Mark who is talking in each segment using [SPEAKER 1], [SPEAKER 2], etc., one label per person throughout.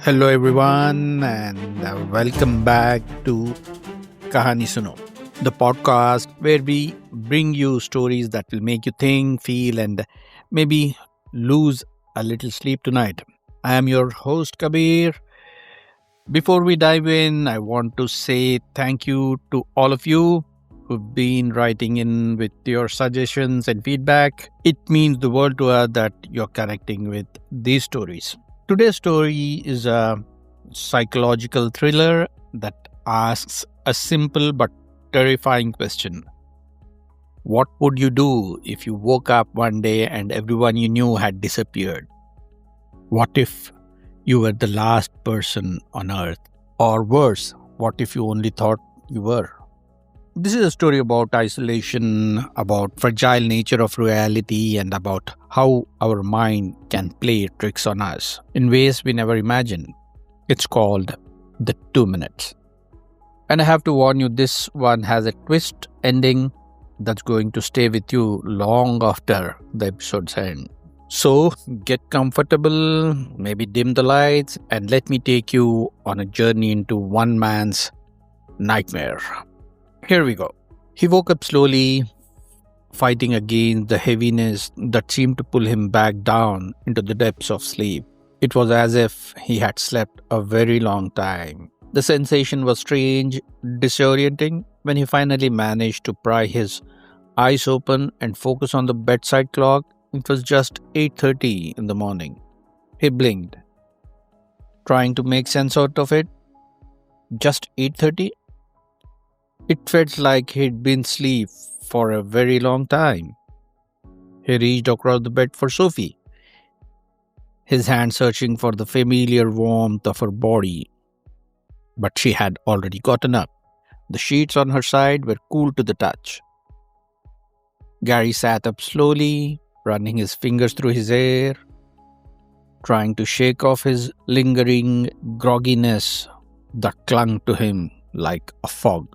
[SPEAKER 1] Hello, everyone, and welcome back to Kahani Suno, the podcast where we bring you stories that will make you think, feel, and maybe lose a little sleep tonight. I am your host, Kabir. Before we dive in, I want to say thank you to all of you who've been writing in with your suggestions and feedback. It means the world to us that you're connecting with these stories. Today's story is a psychological thriller that asks a simple but terrifying question. What would you do if you woke up one day and everyone you knew had disappeared? What if you were the last person on earth? Or worse, what if you only thought you were? This is a story about isolation, about fragile nature of reality, and about how our mind can play tricks on us in ways we never imagined. It's called The 2 Minutes. And I have to warn you, this one has a twist ending that's going to stay with you long after the episode's end. So get comfortable, maybe dim the lights, and let me take you on a journey into one man's nightmare. Here we go. He woke up slowly, fighting against the heaviness that seemed to pull him back down into the depths of sleep. It was as if he had slept a very long time. The sensation was strange, disorienting. When he finally managed to pry his eyes open and focus on the bedside clock, it was just 8:30 in the morning. He blinked, trying to make sense out of it. Just 8:30? It felt like he'd been asleep for a very long time. He reached across the bed for Sophie, his hand searching for the familiar warmth of her body. But she had already gotten up. The sheets on her side were cool to the touch. Gary sat up slowly, running his fingers through his hair, trying to shake off his lingering grogginess that clung to him like a fog.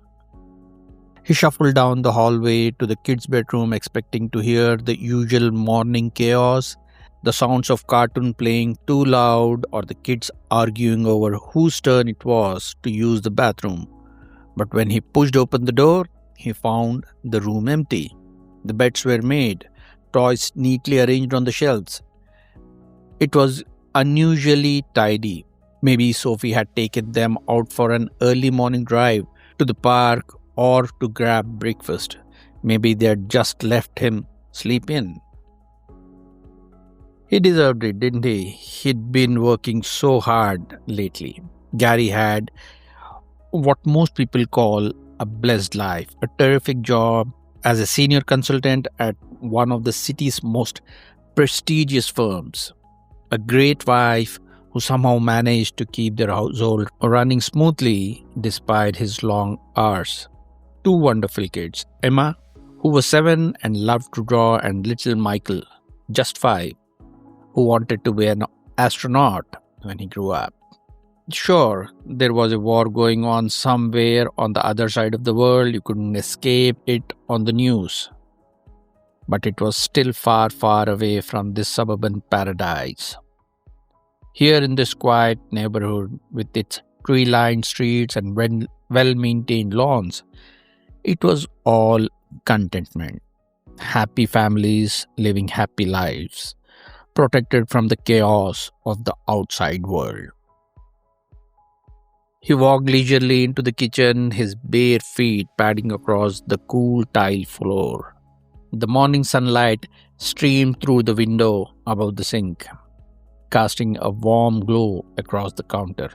[SPEAKER 1] He shuffled down the hallway to the kids' bedroom, expecting to hear the usual morning chaos, the sounds of cartoon playing too loud or the kids arguing over whose turn it was to use the bathroom. But when he pushed open the door, he found the room empty. The beds were made, toys neatly arranged on the shelves. It was unusually tidy. Maybe Sophie had taken them out for an early morning drive to the park or to grab breakfast. Maybe they had just left him sleep in. He deserved it, didn't he? He'd been working so hard lately. Gary had what most people call a blessed life, a terrific job as a senior consultant at one of the city's most prestigious firms, a great wife who somehow managed to keep their household running smoothly despite his long hours. 2 wonderful kids, Emma, who was 7 and loved to draw, and little Michael, just 5, who wanted to be an astronaut when he grew up. Sure, there was a war going on somewhere on the other side of the world. You couldn't escape it on the news. But it was still far, far away from this suburban paradise. Here in this quiet neighborhood with its tree-lined streets and well-maintained lawns, it was all contentment. Happy families living happy lives, protected from the chaos of the outside world. He walked leisurely into the kitchen, his bare feet padding across the cool tile floor. The morning sunlight streamed through the window above the sink, casting a warm glow across the counter.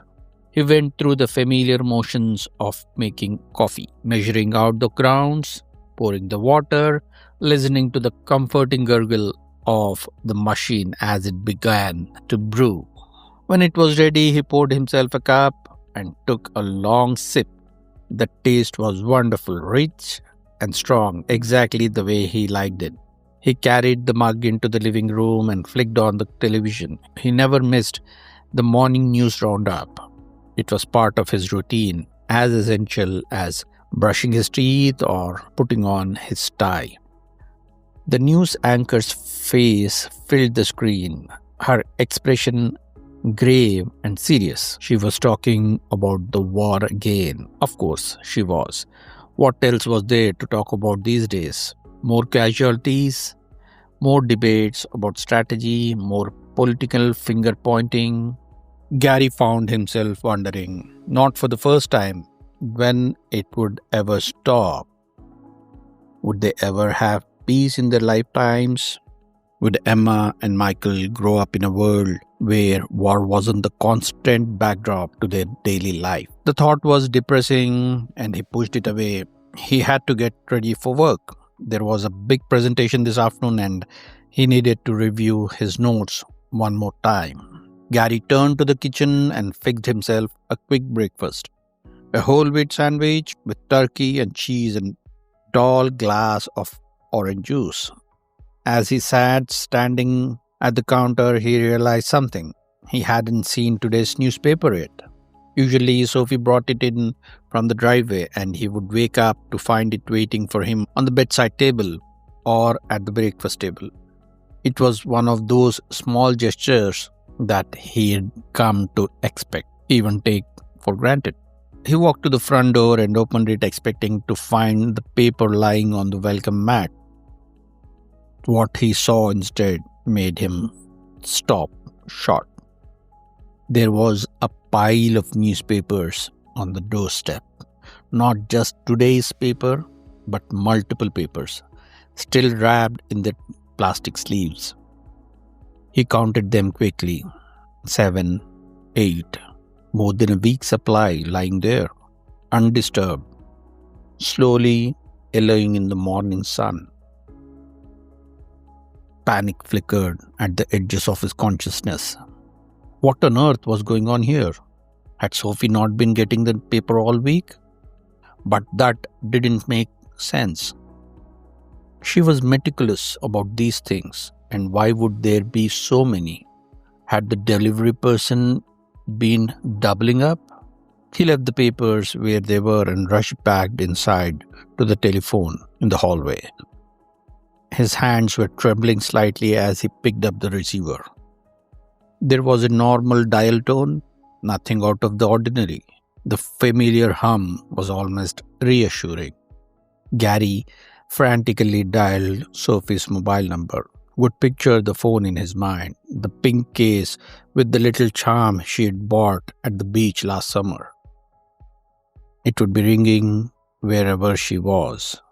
[SPEAKER 1] He went through the familiar motions of making coffee, measuring out the grounds, pouring the water, listening to the comforting gurgle of the machine as it began to brew. When it was ready, he poured himself a cup and took a long sip. The taste was wonderful, rich and strong, exactly the way he liked it. He carried the mug into the living room and flicked on the television. He never missed the morning news roundup. It was part of his routine, as essential as brushing his teeth or putting on his tie. The news anchor's face filled the screen, her expression grave and serious. She was talking about the war again. Of course, she was. What else was there to talk about these days? More casualties, more debates about strategy, more political finger pointing. Gary found himself wondering, not for the first time, when it would ever stop. Would they ever have peace in their lifetimes? Would Emma and Michael grow up in a world where war wasn't the constant backdrop to their daily life? The thought was depressing and he pushed it away. He had to get ready for work. There was a big presentation this afternoon and he needed to review his notes one more time. Gary turned to the kitchen and fixed himself a quick breakfast. A whole wheat sandwich with turkey and cheese and tall glass of orange juice. As he sat standing at the counter, he realized something. He hadn't seen today's newspaper yet. Usually, Sophie brought it in from the driveway and he would wake up to find it waiting for him on the bedside table or at the breakfast table. It was one of those small gestures that he had come to expect, even take for granted. He walked to the front door and opened it, expecting to find the paper lying on the welcome mat. What he saw instead made him stop short. There was a pile of newspapers on the doorstep. Not just today's paper, but multiple papers, still wrapped in their plastic sleeves. He counted them quickly. 7, 8. More than a week's supply lying there, undisturbed, slowly yellowing in the morning sun. Panic flickered at the edges of his consciousness. What on earth was going on here? Had Sophie not been getting the paper all week? But that didn't make sense. She was meticulous about these things, and why would there be so many? Had the delivery person been doubling up? He left the papers where they were and rushed back inside to the telephone in the hallway. His hands were trembling slightly as he picked up the receiver. There was a normal dial tone, nothing out of the ordinary. The familiar hum was almost reassuring. Gary frantically dialed Sophie's mobile number. Would picture the phone in his mind, the pink case with the little charm she had bought at the beach last summer. It would be ringing wherever she was,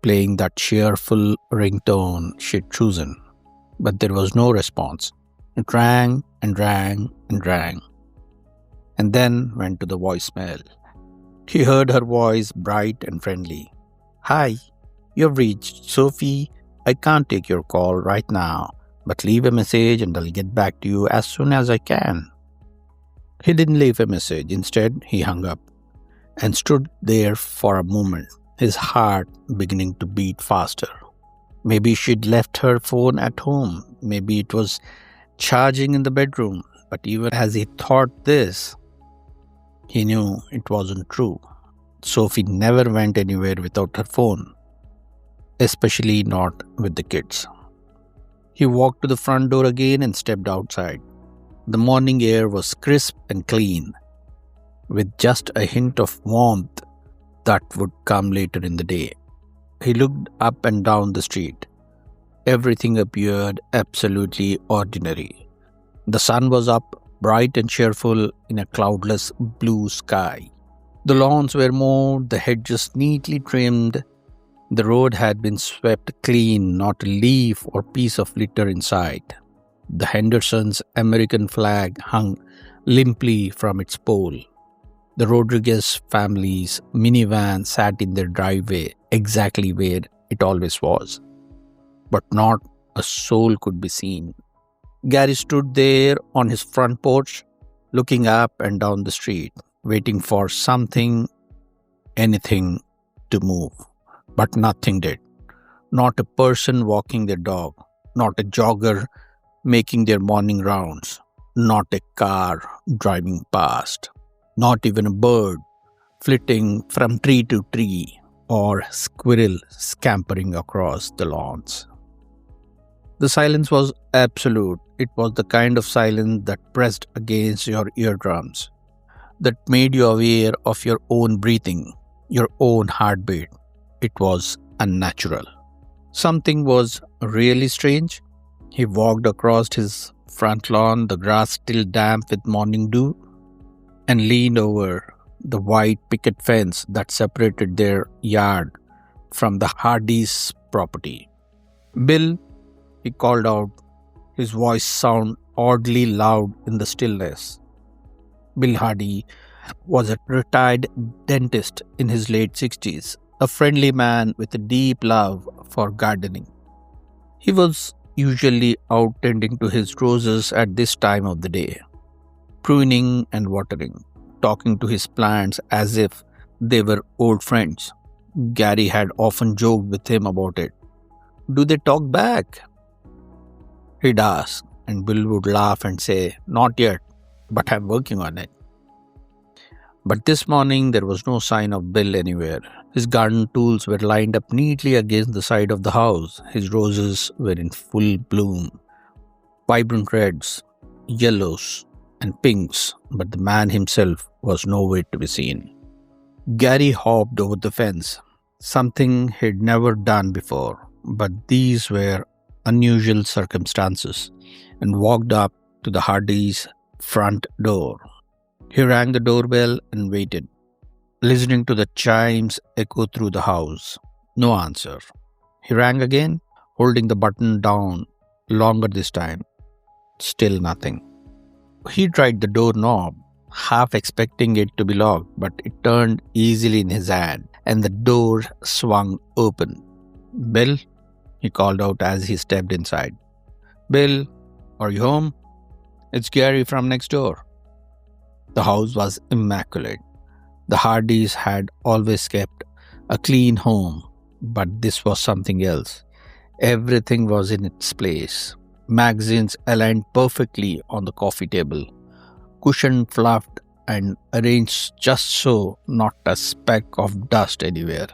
[SPEAKER 1] playing that cheerful ringtone she'd chosen. But there was no response. It rang and rang and rang, and then went to the voicemail. He heard her voice, bright and friendly. "Hi, you've reached Sophie. I can't take your call right now, but leave a message and I'll get back to you as soon as I can." He didn't leave a message. Instead, he hung up and stood there for a moment, his heart beginning to beat faster. Maybe she'd left her phone at home. Maybe it was charging in the bedroom. But even as he thought this, he knew it wasn't true. Sophie never went anywhere without her phone, especially not with the kids. He walked to the front door again and stepped outside. The morning air was crisp and clean, with just a hint of warmth that would come later in the day. He looked up and down the street. Everything appeared absolutely ordinary. The sun was up, bright and cheerful in a cloudless blue sky. The lawns were mowed, the hedges neatly trimmed. The road had been swept clean, not a leaf or piece of litter in sight. The Henderson's American flag hung limply from its pole. The Rodriguez family's minivan sat in their driveway, exactly where it always was. But not a soul could be seen. Gary stood there on his front porch, looking up and down the street, waiting for something, anything to move. But nothing did. Not a person walking their dog, not a jogger making their morning rounds, not a car driving past, not even a bird flitting from tree to tree or squirrel scampering across the lawns. The silence was absolute. It was the kind of silence that pressed against your eardrums, that made you aware of your own breathing, your own heartbeat. It was unnatural. Something was really strange. He walked across his front lawn, the grass still damp with morning dew, and leaned over the white picket fence that separated their yard from the Hardy's property. Bill, he called out, his voice sound oddly loud in the stillness. Bill Hardy was a retired dentist in his late 60s, a friendly man with a deep love for gardening. He was usually out tending to his roses at this time of the day, pruning and watering, talking to his plants as if they were old friends. Gary had often joked with him about it. "Do they talk back?" he'd ask, and Bill would laugh and say, "Not yet, but I'm working on it." But this morning there was no sign of Bill anywhere. His garden tools were lined up neatly against the side of the house. His roses were in full bloom, vibrant reds, yellows, and pinks, but the man himself was nowhere to be seen. Gary hopped over the fence, something he'd never done before, but these were unusual circumstances, and walked up to the Hardys' front door. He rang the doorbell and waited, listening to the chimes echo through the house. No answer. He rang again, holding the button down longer this time. Still nothing. He tried the doorknob, half expecting it to be locked, but it turned easily in his hand, and the door swung open. "Bill?" he called out as he stepped inside. "Bill, are you home? It's Gary from next door." The house was immaculate. The Hardys had always kept a clean home, but this was something else. Everything was in its place. Magazines aligned perfectly on the coffee table, cushioned, fluffed, and arranged just so not a speck of dust anywhere.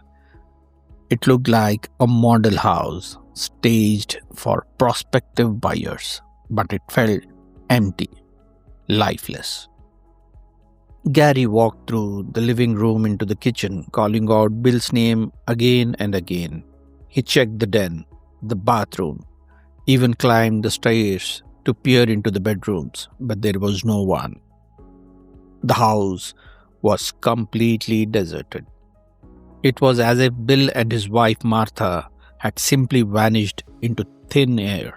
[SPEAKER 1] It looked like a model house staged for prospective buyers, but it felt empty, lifeless. Gary walked through the living room into the kitchen, calling out Bill's name again and again. He checked the den, the bathroom, even climbed the stairs to peer into the bedrooms, but there was no one. The house was completely deserted. It was as if Bill and his wife Martha had simply vanished into thin air,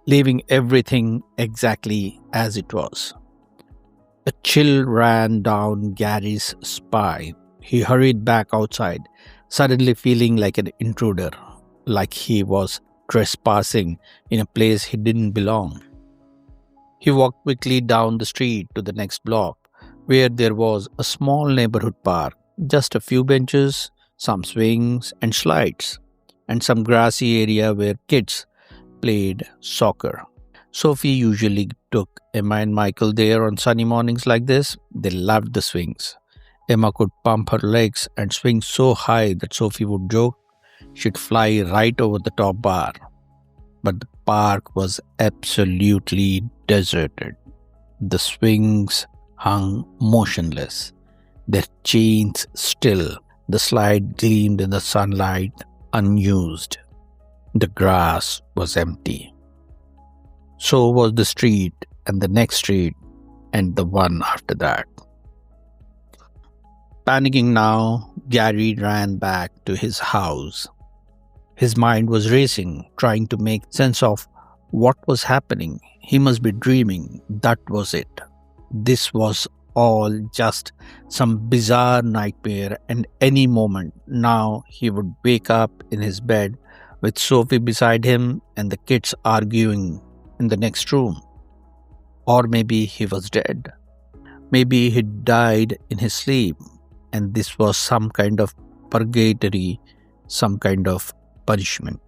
[SPEAKER 1] leaving everything exactly as it was. A chill ran down Gary's spine. He hurried back outside, suddenly feeling like an intruder, like he was trespassing in a place he didn't belong. He walked quickly down the street to the next block, where there was a small neighborhood park, just a few benches, some swings and slides, and some grassy area where kids played soccer. Sophie usually took Emma and Michael there on sunny mornings like this. They loved the swings. Emma could pump her legs and swing so high that Sophie would joke she'd fly right over the top bar. But the park was absolutely deserted. The swings hung motionless, their chains still. The slide gleamed in the sunlight, unused. The grass was empty. So was the street, and the next street, and the one after that. Panicking now, Gary ran back to his house. His mind was racing, trying to make sense of what was happening. He must be dreaming. That was it. This was all just some bizarre nightmare, and any moment now he would wake up in his bed with Sophie beside him and the kids arguing in the next room. Or maybe he was dead. Maybe he died in his sleep, and this was some kind of purgatory, some kind of punishment.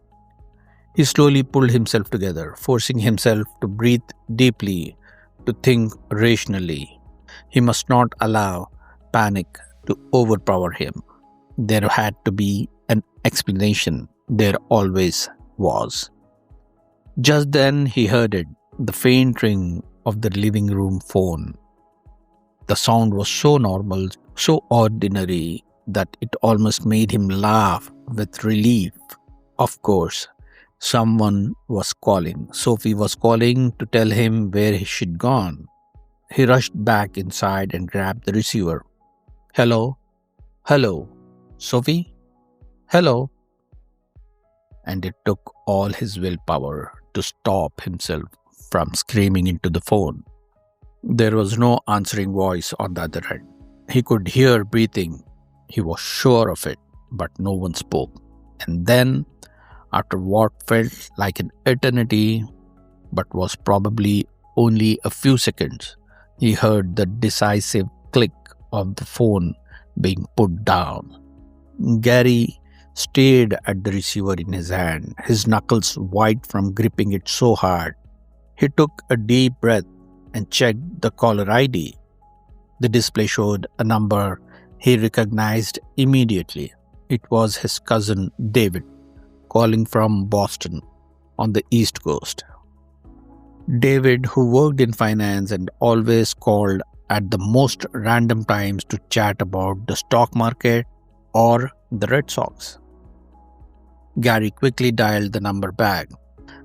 [SPEAKER 1] He slowly pulled himself together, forcing himself to breathe deeply, to think rationally. He must not allow panic to overpower him. There had to be an explanation. There always was. Just then he heard it, The faint ring of the living room phone. The sound was so normal, so ordinary, that it almost made him laugh with relief. Of course, someone was calling. Sophie was calling to tell him where she'd gone. He rushed back inside and grabbed the receiver. Hello? Hello? Sophie? Hello? And it took all his willpower to stop himself from screaming into the phone. There was no answering voice on the other end. He could hear breathing. He was sure of it, but no one spoke. And then, after what felt like an eternity, but was probably only a few seconds, he heard the decisive click of the phone being put down. Gary stared at the receiver in his hand, his knuckles white from gripping it so hard. He took a deep breath and checked the caller ID. The display showed a number he recognized immediately. It was his cousin David, calling from Boston on the East Coast. David, who worked in finance and always called at the most random times to chat about the stock market or the Red Sox. Gary quickly dialed the number back.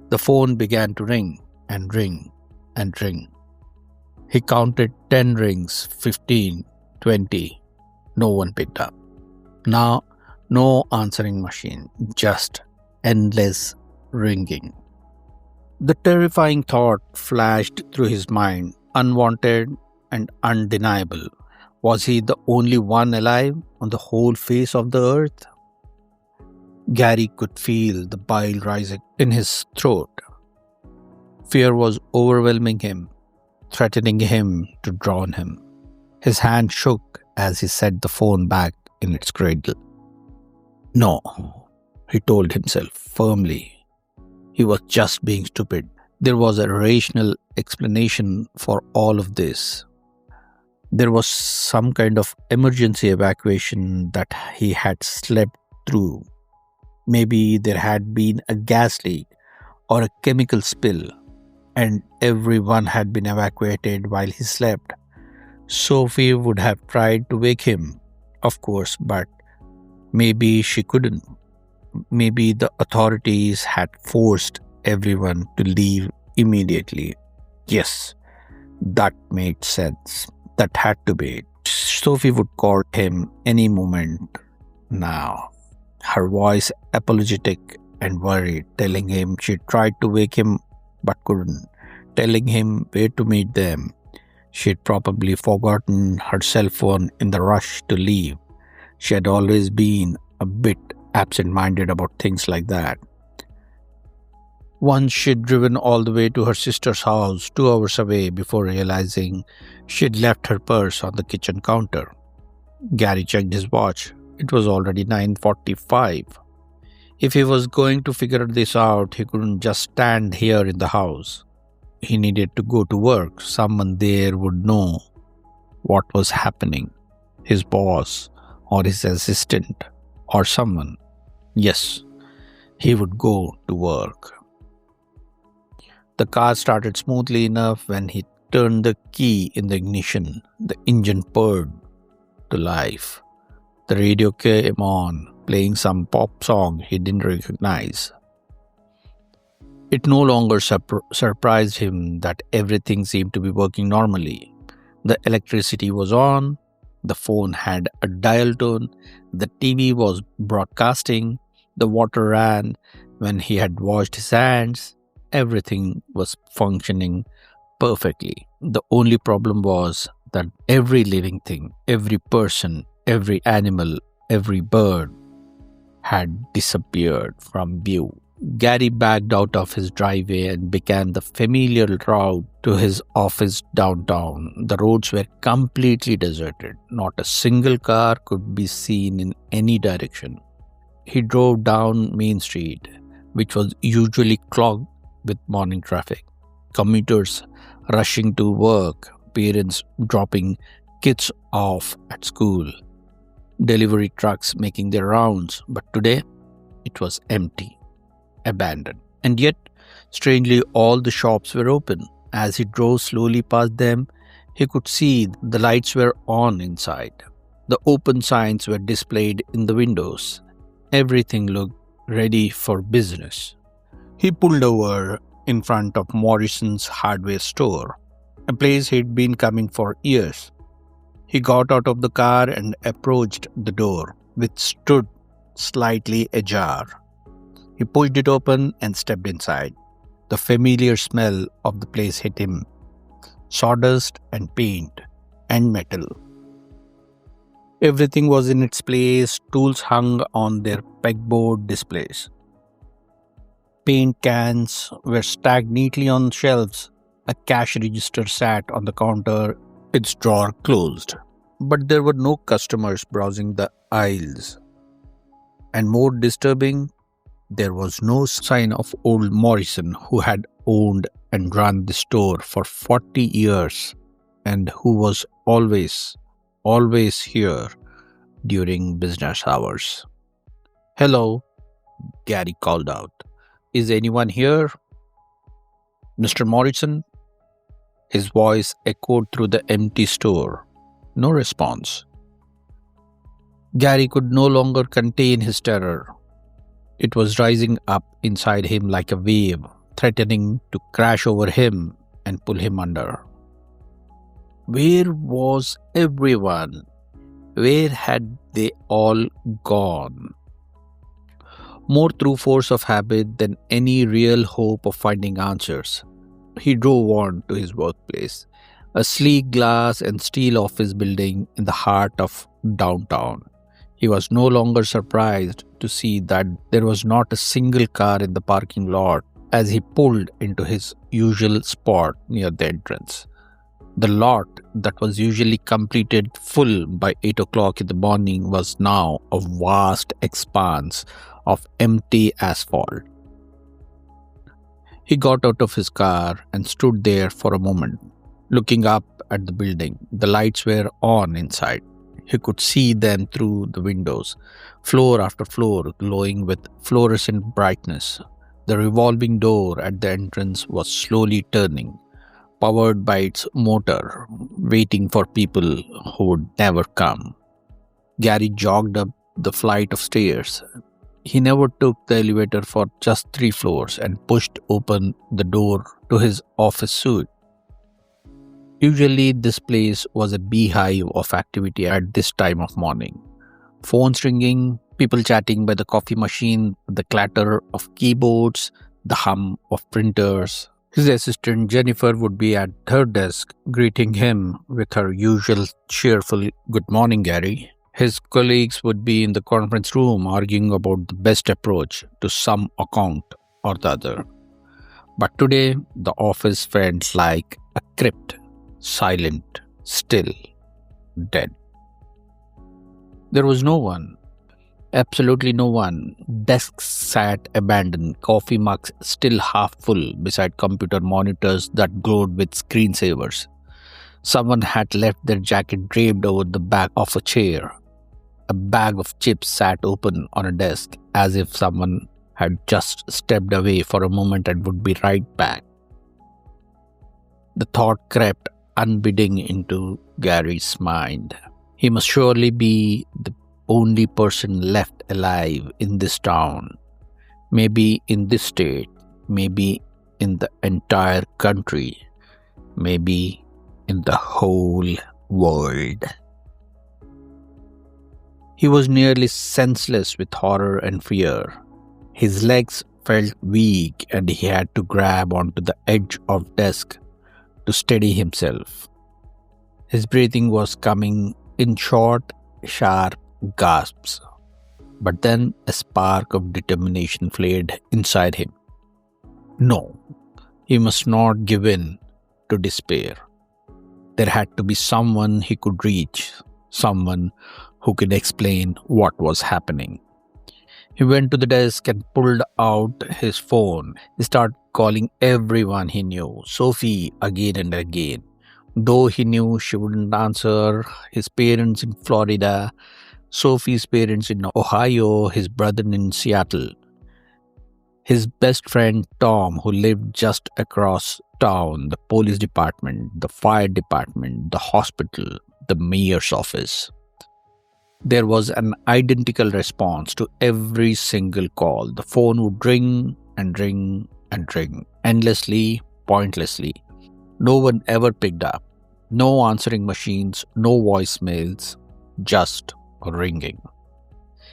[SPEAKER 1] The phone began to ring and ring and ring. He counted 10 rings, 15, 20. No one picked up. Now, no answering machine, just endless ringing. The terrifying thought flashed through his mind, unwanted and undeniable. Was he the only one alive on the whole face of the earth? Gary could feel the bile rising in his throat. Fear was overwhelming him, threatening him to drown him. His hand shook as he set the phone back in its cradle. No, he told himself firmly. He was just being stupid. There was a rational explanation for all of this. There was some kind of emergency evacuation that he had slept through. Maybe there had been a gas leak or a chemical spill, and everyone had been evacuated while he slept. Sophie would have tried to wake him, of course, but maybe she couldn't. Maybe the authorities had forced everyone to leave immediately. Yes, that made sense. That had to be it. Sophie would call him any moment now, her voice apologetic and worried, telling him she tried to wake him but couldn't, telling him where to meet them. She'd probably forgotten her cell phone in the rush to leave. She had always been a bit absent-minded about things like that. Once she'd driven all the way to her sister's house 2 hours away before realizing she'd left her purse on the kitchen counter. Gary checked his watch. It was already 9:45. If he was going to figure this out, he couldn't just stand here in the house. He needed to go to work. Someone there would know what was happening. His boss or his assistant or someone. Yes, he would go to work. The car started smoothly enough. When he turned the key in the ignition, the engine purred to life. The radio came on, playing some pop song he didn't recognize. It no longer surprised him that everything seemed to be working normally. The electricity was on, the phone had a dial tone, the TV was broadcasting, the water ran when he had washed his hands. Everything was functioning perfectly. The only problem was that every living thing, every person, every animal, every bird had disappeared from view. Gary backed out of his driveway and began the familiar route to his office downtown. The roads were completely deserted. Not a single car could be seen in any direction. He drove down Main Street, which was usually clogged with morning traffic. Commuters rushing to work, parents dropping kids off at school, delivery trucks making their rounds. But today, it was empty, abandoned. And yet, Strangely, all the shops were open. As he drove slowly past them, he could see the lights were on inside. The open signs were displayed in the windows. Everything looked ready for business. He pulled over in front of Morrison's hardware store, a place he'd been coming for years. He got out of the car and approached the door, which stood slightly ajar. He pushed it open and stepped inside. The familiar smell of the place hit him: sawdust and paint and metal. Everything was in its place, tools hung on their pegboard displays. Paint cans were stacked neatly on shelves. A cash register sat on the counter, its drawer closed. But there were no customers browsing the aisles. And more disturbing, there was no sign of old Morrison, who had owned and run the store for 40 years and who was always here during business hours. "Hello," Gary called out. "Is anyone here? Mr. Morrison?" His voice echoed through the empty store. No response. Gary could no longer contain his terror. It was rising up inside him like a wave, threatening to crash over him and pull him under. Where was everyone? Where had they all gone? More through force of habit than any real hope of finding answers, he drove on to his workplace, a sleek glass and steel office building in the heart of downtown. He was no longer surprised to see that there was not a single car in the parking lot as he pulled into his usual spot near the entrance. The lot that was usually completed full by 8 o'clock in the morning was now a vast expanse of empty asphalt. He got out of his car and stood there for a moment, looking up at the building. The lights were on inside. He could see them through the windows, floor after floor glowing with fluorescent brightness. The revolving door at the entrance was slowly turning, powered by its motor, waiting for people who would never come. Gary jogged up the flight of stairs. He never took the elevator for just 3 floors and pushed open the door to his office suite. Usually, this place was a beehive of activity at this time of morning. Phones ringing, people chatting by the coffee machine, the clatter of keyboards, the hum of printers. His assistant Jennifer would be at her desk, greeting him with her usual cheerful "Good morning, Gary." His colleagues would be in the conference room arguing about the best approach to some account or the other. But today, the office felt like a crypt, silent, still, dead. There was no one, absolutely no one. Desks sat abandoned, coffee mugs still half full beside computer monitors that glowed with screensavers. Someone had left their jacket draped over the back of a chair. A bag of chips sat open on a desk, as if someone had just stepped away for a moment and would be right back. The thought crept unbidden into Gary's mind. He must surely be the only person left alive in this town, maybe in this state, maybe in the entire country, maybe in the whole world. He was nearly senseless with horror and fear. His legs felt weak and he had to grab onto the edge of the desk to steady himself. His breathing was coming in short, sharp gasps. But then a spark of determination flared inside him. No, he must not give in to despair. There had to be someone he could reach, someone who could explain what was happening. He went to the desk and pulled out his phone. He started calling everyone he knew, Sophie again and again. Though he knew she wouldn't answer, his parents in His best friend Tom, who lived just across town, the police department, the fire department, the hospital, the mayor's office. There was an identical response to every single call. The phone would ring and ring and ring, endlessly, pointlessly. No one ever picked up. No answering machines, no voicemails, just ringing.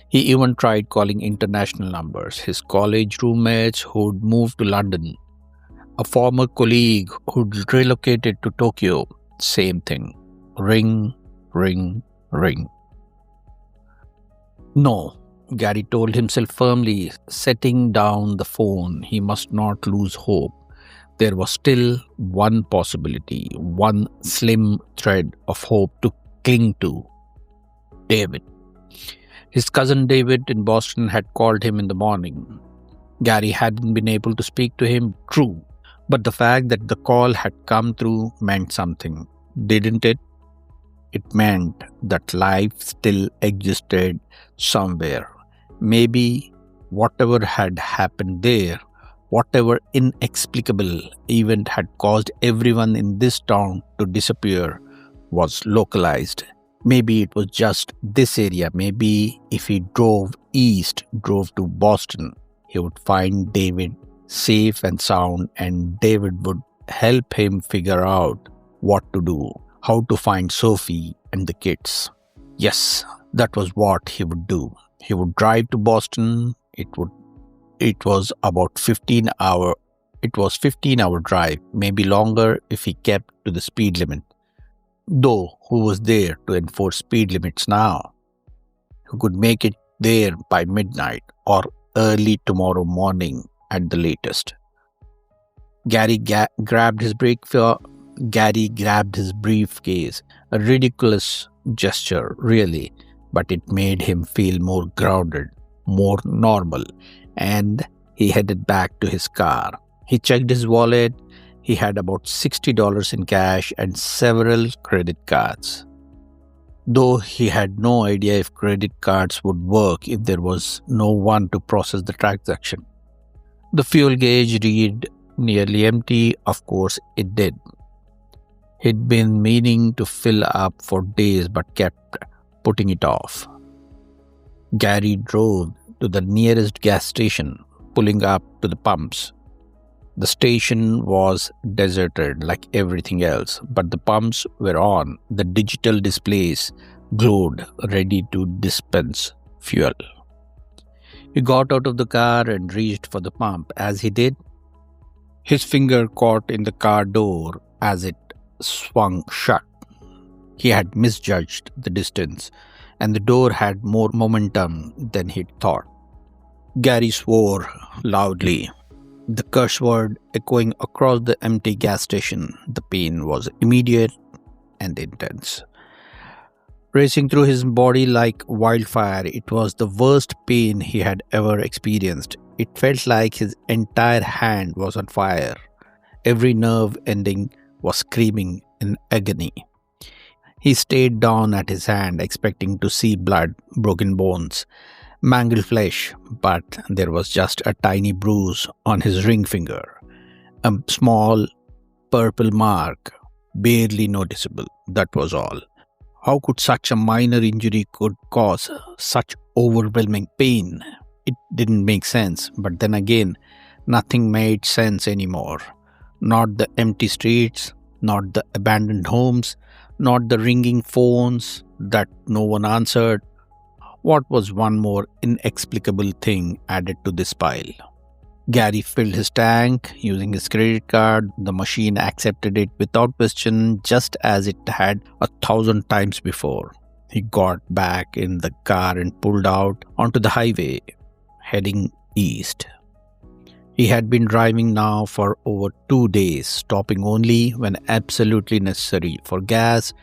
[SPEAKER 1] He even tried calling international numbers, his college roommates who'd moved to London, a former colleague who'd relocated to Tokyo. Same thing. Ring, ring, ring. No, Gary told himself firmly, setting down the phone. He must not lose hope. There was still one possibility, one slim thread of hope to cling to. David. His cousin David in Boston had called him in the morning. Gary hadn't been able to speak to him, true, but the fact that the call had come through meant something, didn't it? It meant that life still existed somewhere. Maybe whatever had happened there, whatever inexplicable event had caused everyone in this town to disappear, was localized. Maybe it was just this area. Maybe if he drove east, drove to Boston, he would find David safe and sound, and David would help him figure out what to do, how to find Sophie and the kids. Yes, that was what he would do. He would drive to Boston. It was about 15-hour drive, maybe longer if he kept to the speed limit. Though who was there to enforce speed limits now? Who could make it there by midnight or early tomorrow morning at the latest? Gary grabbed his briefcase, a ridiculous gesture, really, but it made him feel more grounded, more normal, and he headed back to his car. He checked his wallet. He had about $60 in cash and several credit cards. Though he had no idea if credit cards would work if there was no one to process the transaction. The fuel gauge read nearly empty. Of course, it did. He'd been meaning to fill up for days but kept putting it off. Gary drove to the nearest gas station, pulling up to the pumps. The station was deserted like everything else, but the pumps were on. The digital displays glowed, ready to dispense fuel. He got out of the car and reached for the pump. As he did, his finger caught in the car door as it swung shut. He had misjudged the distance, and the door had more momentum than he'd thought. Gary swore loudly, the curse word echoing across the empty gas station. The pain was immediate and intense, racing through his body like wildfire. It was the worst pain he had ever experienced. It felt like his entire hand was on fire. Every nerve ending was screaming in agony. He stared down at his hand, expecting to see blood, broken bones, mangled flesh, but there was just a tiny bruise on his ring finger, a small purple mark, barely noticeable. That was all. How could such a minor injury could cause such overwhelming pain? It didn't make sense, but then again, nothing made sense anymore. Not the empty streets, not the abandoned homes, not the ringing phones that no one answered. What was one more inexplicable thing added to this pile? Gary filled his tank using his credit card. The machine accepted it without question, just as it had 1,000 times before. He got back in the car and pulled out onto the highway, heading east. He had been driving now for over 2 days, stopping only when absolutely necessary for gas,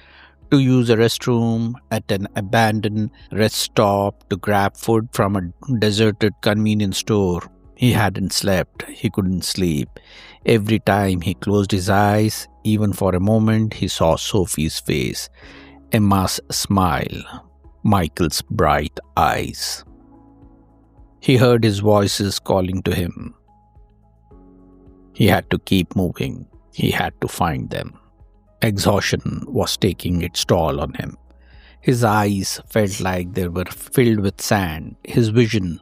[SPEAKER 1] to use a restroom at an abandoned rest stop, to grab food from a deserted convenience store. He hadn't slept. He couldn't sleep. Every time he closed his eyes, even for a moment, he saw Sophie's face, Emma's smile, Michael's bright eyes. He heard his voices calling to him. He had to keep moving. He had to find them. Exhaustion was taking its toll on him. His eyes felt like they were filled with sand. His vision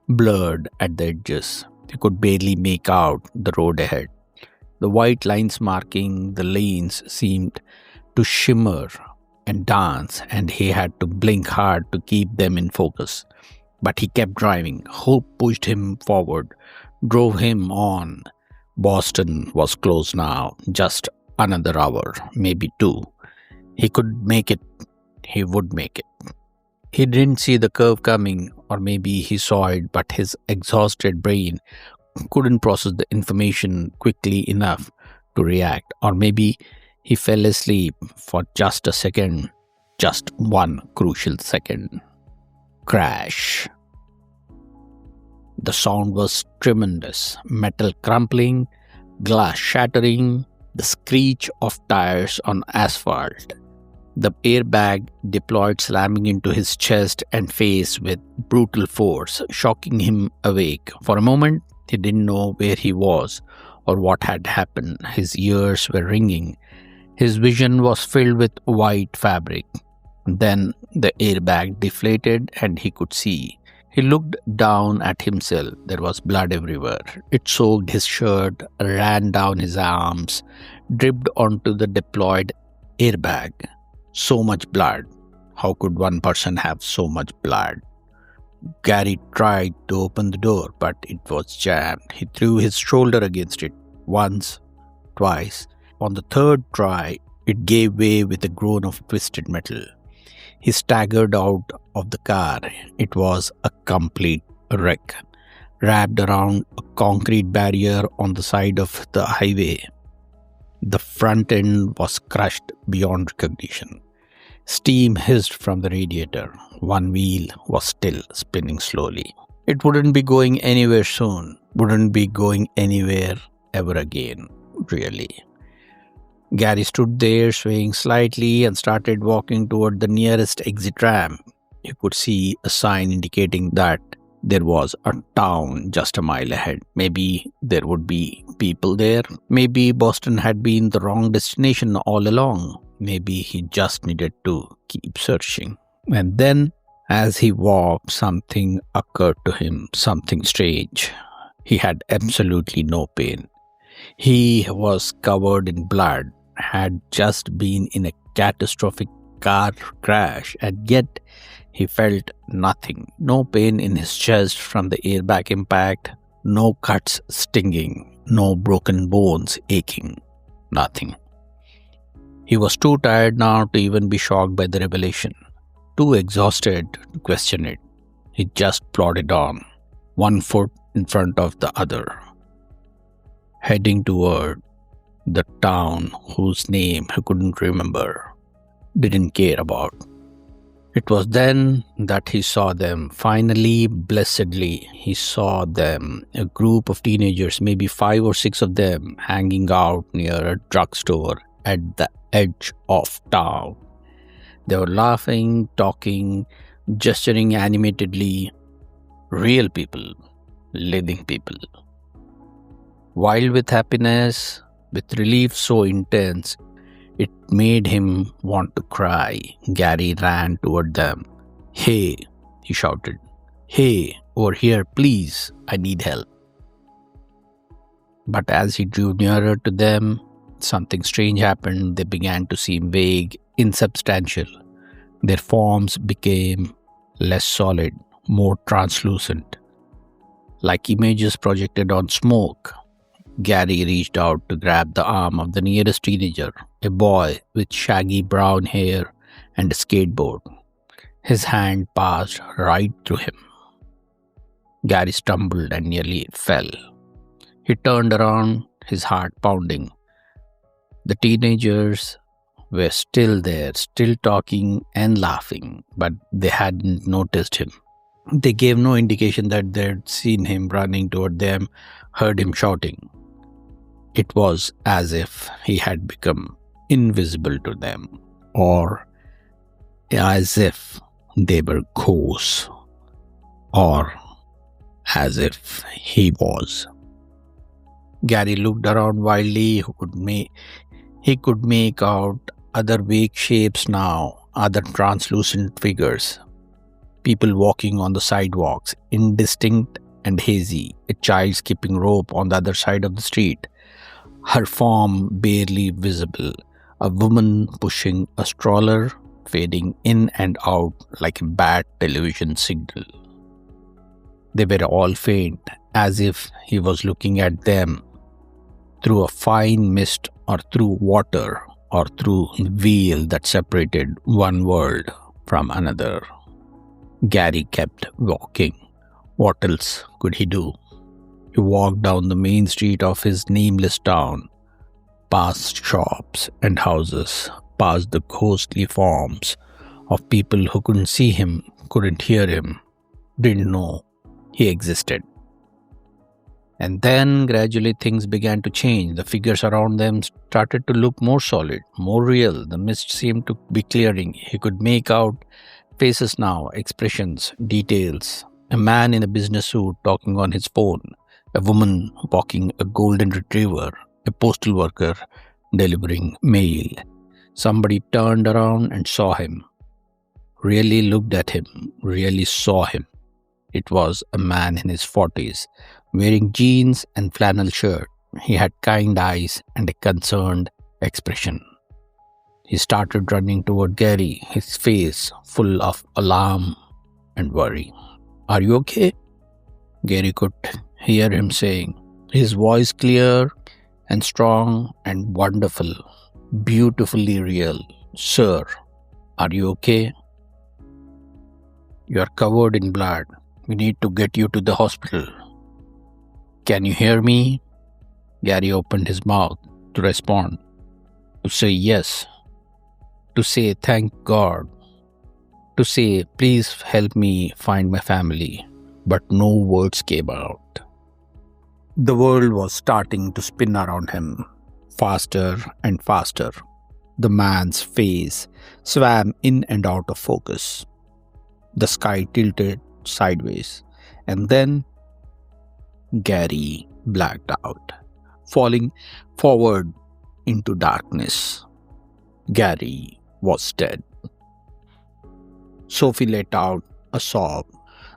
[SPEAKER 1] blurred at the edges. He could barely make out the road ahead. The white lines marking the lanes seemed to shimmer and dance, and he had to blink hard to keep them in focus. But he kept driving. Hope pushed him forward, drove him on. Boston was close now, just another hour, maybe two. He could make it. He would make it. He didn't see the curve coming, or maybe he saw it, but his exhausted brain couldn't process the information quickly enough to react. Or maybe he fell asleep for just a second, just one crucial second. Crash. The sound was tremendous. Metal crumpling, glass shattering, the screech of tires on asphalt. The airbag deployed, slamming into his chest and face with brutal force, shocking him awake. For a moment, he didn't know where he was or what had happened. His ears were ringing. His vision was filled with white fabric. Then the airbag deflated and he could see. He looked down at himself. There was blood everywhere. It soaked his shirt, ran down his arms, dripped onto the deployed airbag. So much blood. How could one person have so much blood? Gary tried to open the door, but it was jammed. He threw his shoulder against it once, twice. On the third try, it gave way with a groan of twisted metal. He staggered out of the car. It was a complete wreck, wrapped around a concrete barrier on the side of the highway. The front end was crushed beyond recognition. Steam hissed from the radiator. One wheel was still spinning slowly. It wouldn't be going anywhere soon. Wouldn't be going anywhere ever again, really. Gary stood there, swaying slightly, and started walking toward the nearest exit ramp. You could see a sign indicating that there was a town just a mile ahead. Maybe there would be people there. Maybe Boston had been the wrong destination all along. Maybe he just needed to keep searching. And then, as he walked, something occurred to him, something strange. He had absolutely no pain. He was covered in blood, had just been in a catastrophic car crash, and yet he felt nothing. No pain in his chest from the airbag impact, no cuts stinging, no broken bones aching, nothing. He was too tired now to even be shocked by the revelation, too exhausted to question it. He just plodded on, one foot in front of the other, heading toward the town whose name he couldn't remember, didn't care about. It was then that he saw them. Finally, blessedly, he saw them. A group of teenagers, maybe 5 or 6 of them, hanging out near a drugstore at the edge of town. They were laughing, talking, gesturing animatedly. Real people, living people. Wild with happiness, with relief so intense, it made him want to cry. Gary ran toward them. "Hey," he shouted. "Hey, over here, please. I need help." But as he drew nearer to them, something strange happened. They began to seem vague, insubstantial. Their forms became less solid, more translucent, like images projected on smoke. Gary reached out to grab the arm of the nearest teenager, a boy with shaggy brown hair and a skateboard. His hand passed right through him. Gary stumbled and nearly fell. He turned around, his heart pounding. The teenagers were still there, still talking and laughing, but they hadn't noticed him. They gave no indication that they'd seen him running toward them, heard him shouting. It was as if he had become invisible to them, or as if they were ghosts, or as if he was. Gary looked around wildly. He could make out other vague shapes now, other translucent figures, people walking on the sidewalks, indistinct and hazy, a child skipping rope on the other side of the street, her form barely visible, a woman pushing a stroller, fading in and out like a bad television signal. They were all faint, as if he was looking at them through a fine mist or through water or through the veil that separated one world from another. Gary kept walking. What else could he do? He walked down the main street of his nameless town, past shops and houses, past the ghostly forms of people who couldn't see him, couldn't hear him, didn't know he existed. And then gradually things began to change. The figures around them started to look more solid, more real. The mist seemed to be clearing. He could make out faces now, expressions, details. A man in a business suit talking on his phone, a woman walking a golden retriever, a postal worker delivering mail. Somebody turned around and saw him, really looked at him, really saw him. It was a man in his 40s, wearing jeans and flannel shirt. He had kind eyes and a concerned expression. He started running toward Gary, his face full of alarm and worry. "Are you okay?" Gary could hear him saying, his voice clear and strong and wonderful, beautifully real. "Sir, are you okay? You are covered in blood. We need to get you to the hospital. Can you hear me?" Gary opened his mouth to respond, to say yes, to say thank God, to say please help me find my family, but no words came out. The world was starting to spin around him, faster and faster. The man's face swam in and out of focus. The sky tilted sideways, and then Gary blacked out, falling forward into darkness. Gary was dead. Sophie let out a sob,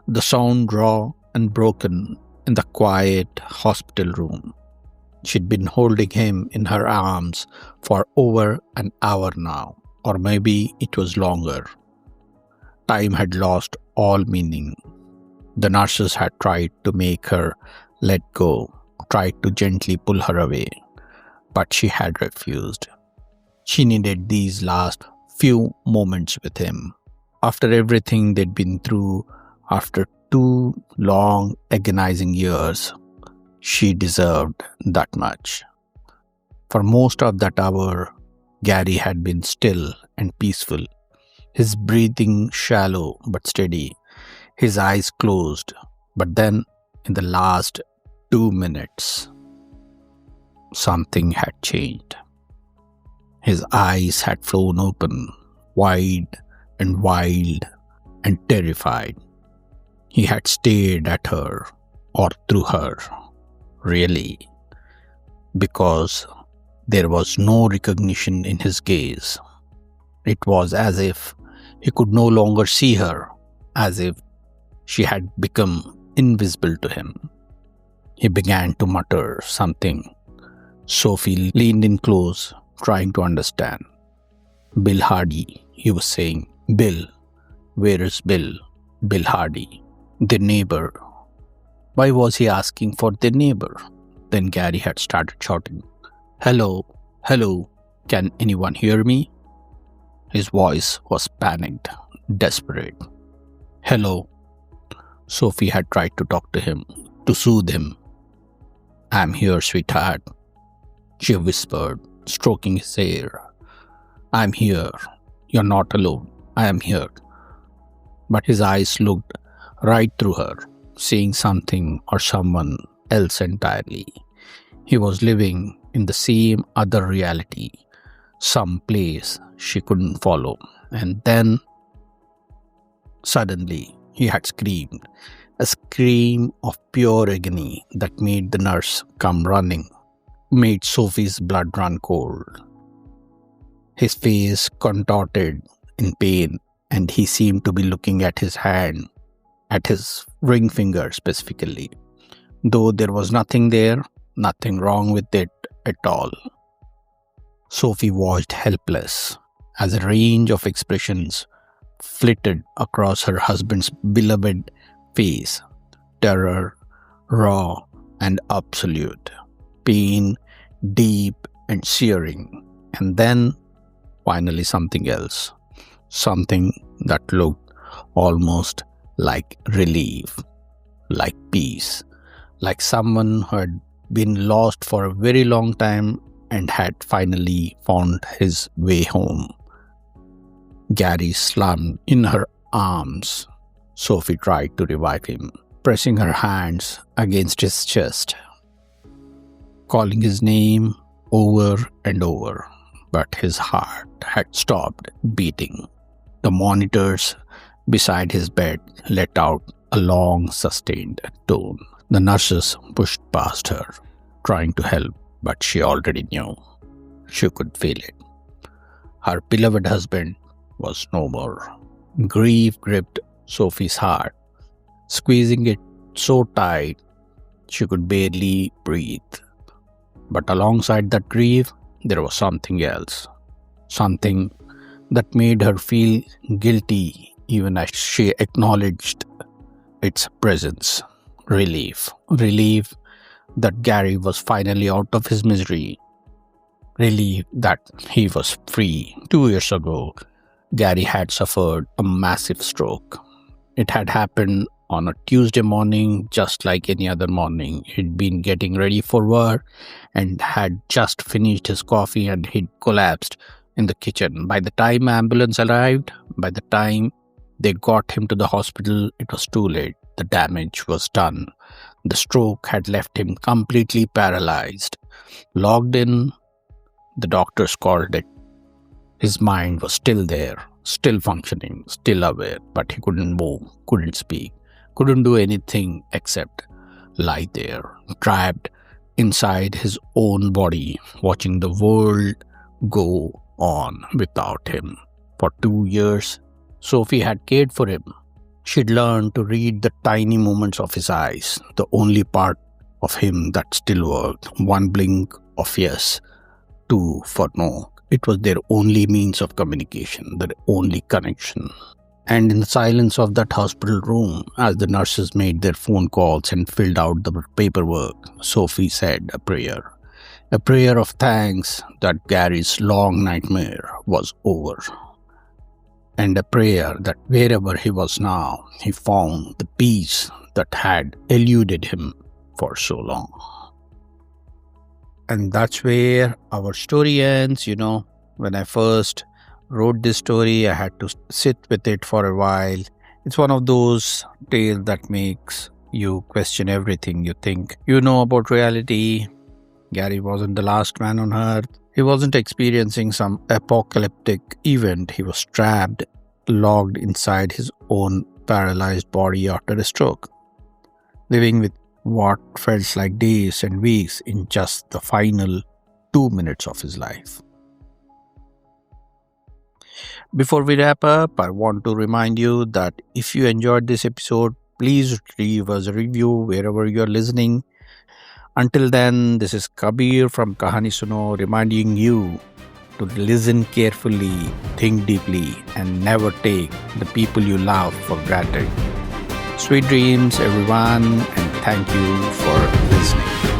[SPEAKER 1] the sound raw and broken in the quiet hospital room. She'd been holding him in her arms for over an hour now, or maybe it was longer. Time had lost all meaning. The nurses had tried to make her let go, tried to gently pull her away, but she had refused. She needed these last few moments with him. After everything they'd been through, after 2 long, agonizing years, she deserved that much. For most of that hour, Gary had been still and peaceful, his breathing shallow but steady, his eyes closed. But then, in the last 2 minutes, something had changed. His eyes had flown open, wide and wild and terrified. He had stared at her, or through her, really, because there was no recognition in his gaze. It was as if he could no longer see her, as if she had become invisible to him. He began to mutter something. Sophie leaned in close, trying to understand. "Bill Hardy," he was saying. "Bill. Where is Bill? Bill Hardy. Their neighbor." Why was he asking for their neighbor? Then Gary had started shouting, "Hello, hello, can anyone hear me?" His voice was panicked, desperate. "Hello." Sophie had tried to talk to him, to soothe him. "I'm here, sweetheart," she whispered, stroking his hair. "I'm here. You're not alone. I am here." But his eyes looked right through her, seeing something or someone else entirely. He was living in the same other reality, some place she couldn't follow. And then, suddenly, he had screamed, a scream of pure agony that made the nurse come running. made Sophie's blood run cold. His face contorted in pain, and he seemed to be looking at his hand, at his ring finger specifically, though there was nothing there, nothing wrong with it at all. Sophie watched helpless as a range of expressions flitted across her husband's beloved face: terror, raw and absolute, pain, deep and searing, and then finally something else, something that looked almost like relief, like peace, like someone who had been lost for a very long time and had finally found his way home. Gary slumped in her arms. Sophie tried to revive him, pressing her hands against his chest, calling his name over and over, but his heart had stopped beating. The monitors beside his bed let out a long, sustained tone. The nurses pushed past her, trying to help, but she already knew. She could feel it. Her beloved husband was no more. Grief gripped Sophie's heart, squeezing it so tight she could barely breathe. But alongside that grief, there was something else. Something that made her feel guilty even as she acknowledged its presence. Relief. Relief that Gary was finally out of his misery. Relief that he was free. 2 years ago, Gary had suffered a massive stroke. It had happened on a Tuesday morning, just like any other morning. He'd been getting ready for work and had just finished his coffee, and he'd collapsed in the kitchen. By the time ambulance arrived, by the time they got him to the hospital, it was too late. The damage was done. The stroke had left him completely paralyzed. Locked in, the doctors called it. His mind was still there, still functioning, still aware, but he couldn't move, couldn't speak, couldn't do anything except lie there, trapped inside his own body, watching the world go on without him. For 2 years, Sophie had cared for him. She'd learned to read the tiny movements of his eyes, the only part of him that still worked. One blink of yes, two for no. It was their only means of communication, their only connection. And in the silence of that hospital room, as the nurses made their phone calls and filled out the paperwork, Sophie said a prayer of thanks that Gary's long nightmare was over, and a prayer that wherever he was now, he found the peace that had eluded him for so long. And that's where our story ends. When I first wrote this story, I had to sit with it for a while. It's one of those tales that makes you question everything you think you know about reality. Gary wasn't the last man on earth. He wasn't experiencing some apocalyptic event. He was trapped, locked inside his own paralyzed body after a stroke, living with what felt like days and weeks in just the final 2 minutes of his life. Before we wrap up, I want to remind you that if you enjoyed this episode, please leave us a review wherever you're listening. Until then, this is Kabir from Kahani Suno, reminding you to listen carefully, think deeply, and never take the people you love for granted. Sweet dreams, everyone, and thank you for listening.